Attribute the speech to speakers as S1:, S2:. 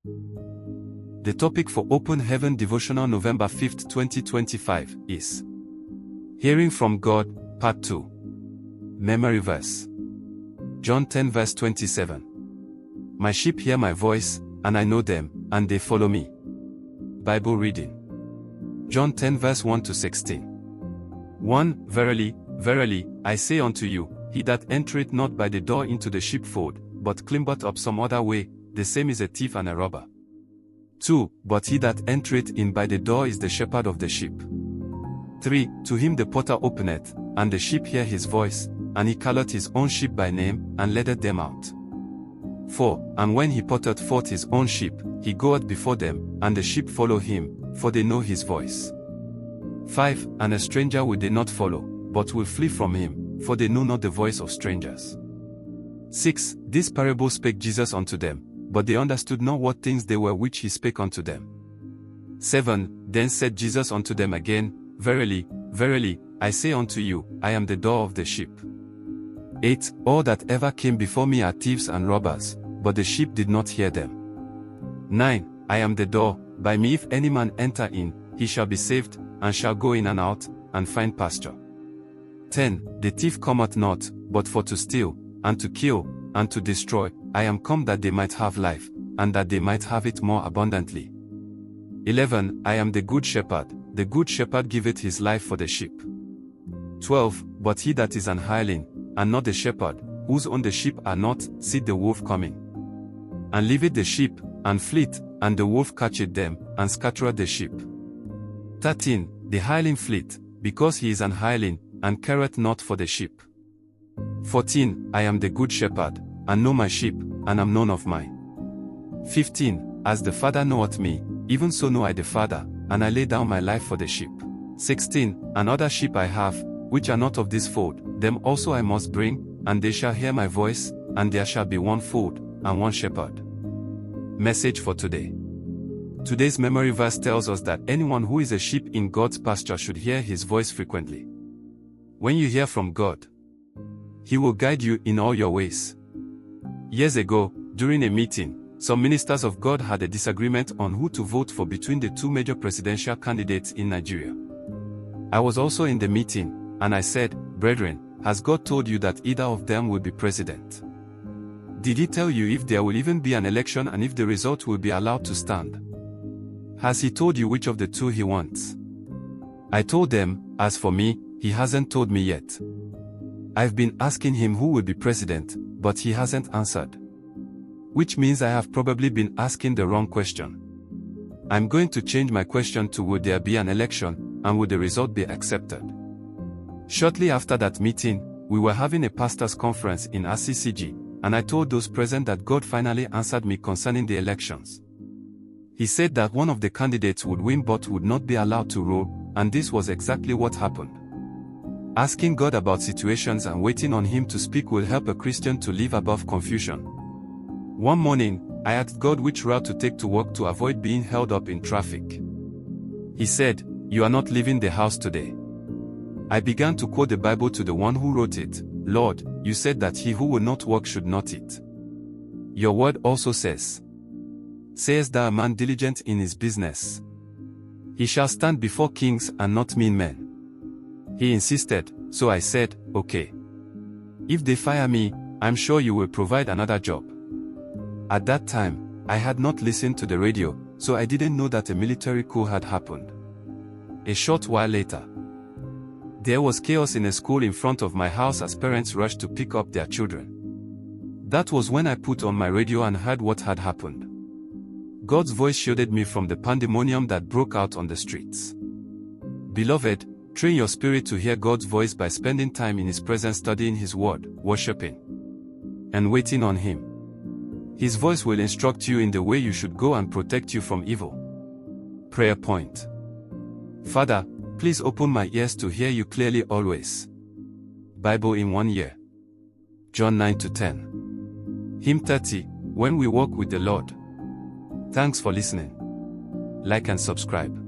S1: The topic for Open Heaven Devotional November 5th, 2025 is Hearing from God, Part 2. Memory verse. John 10 verse 27. My sheep hear my voice, and I know them, and they follow me. Bible reading. John 10 verse 1 to 16. 1. Verily, verily, I say unto you, he that entereth not by the door into the sheepfold, but climbeth up some other way, the same is a thief and a robber. 2. But he that entereth in by the door is the shepherd of the sheep. 3. To him the porter openeth, and the sheep hear his voice, and he calleth his own sheep by name, and leadeth them out. 4. And when he putteth forth his own sheep, he goeth before them, and the sheep follow him, for they know his voice. 5. And a stranger will they not follow, but will flee from him, for they know not the voice of strangers. 6. This parable spake Jesus unto them, but they understood not what things they were which he spake unto them. 7. Then said Jesus unto them again, Verily, verily, I say unto you, I am the door of the sheep. 8. All that ever came before me are thieves and robbers, but the sheep did not hear them. 9. I am the door, by me if any man enter in, he shall be saved, and shall go in and out, and find pasture. 10. The thief cometh not, but for to steal, and to kill, and to destroy. I am come that they might have life, and that they might have it more abundantly. 11. I am the good shepherd giveth his life for the sheep. 12. But he that is an hireling, and not the shepherd, whose own the sheep are not, seeth the wolf coming, and leaveth the sheep, and fleeth, and the wolf catcheth them, and scattereth the sheep. 13. The hireling fleeth, because he is an hireling, and careth not for the sheep. 14. I am the good shepherd, and know my sheep, and am known of mine. 15. As the Father knoweth me, even so know I the Father, and I lay down my life for the sheep. 16. And other sheep I have, which are not of this fold, them also I must bring, and they shall hear my voice, and there shall be one fold, and one shepherd. Message for today. Today's memory verse tells us that anyone who is a sheep in God's pasture should hear his voice frequently. When you hear from God, He will guide you in all your ways. Years ago, during a meeting, some ministers of God had a disagreement on who to vote for between the two major presidential candidates in Nigeria. I was also in the meeting, and I said, Brethren, has God told you that either of them will be president? Did He tell you if there will even be an election and if the result will be allowed to stand? Has He told you which of the two He wants? I told them, as for me, He hasn't told me yet. I've been asking Him who will be president, but He hasn't answered. Which means I have probably been asking the wrong question. I'm going to change my question to would there be an election, and would the result be accepted? Shortly after that meeting, we were having a pastors' conference in RCCG, and I told those present that God finally answered me concerning the elections. He said that one of the candidates would win but would not be allowed to rule, and this was exactly what happened. Asking God about situations and waiting on Him to speak will help a Christian to live above confusion. One morning, I asked God which route to take to work to avoid being held up in traffic. He said, You are not leaving the house today. I began to quote the Bible to the one who wrote it. Lord, you said that he who will not work should not eat. Your word also says, Sayest thou a man diligent in his business? He shall stand before kings and not mean men. He insisted, so I said, Okay. If they fire me, I'm sure you will provide another job. At that time, I had not listened to the radio, so I didn't know that a military coup had happened. A short while later, there was chaos in a school in front of my house as parents rushed to pick up their children. That was when I put on my radio and heard what had happened. God's voice shielded me from the pandemonium that broke out on the streets. Beloved, train your spirit to hear God's voice by spending time in His presence, studying His word, worshiping, and waiting on Him. His voice will instruct you in the way you should go and protect you from evil. Prayer point. Father, please open my ears to hear you clearly always. Bible in 1 year. John 9-10. Hymn 30, When We Walk with the Lord. Thanks for listening. Like and subscribe.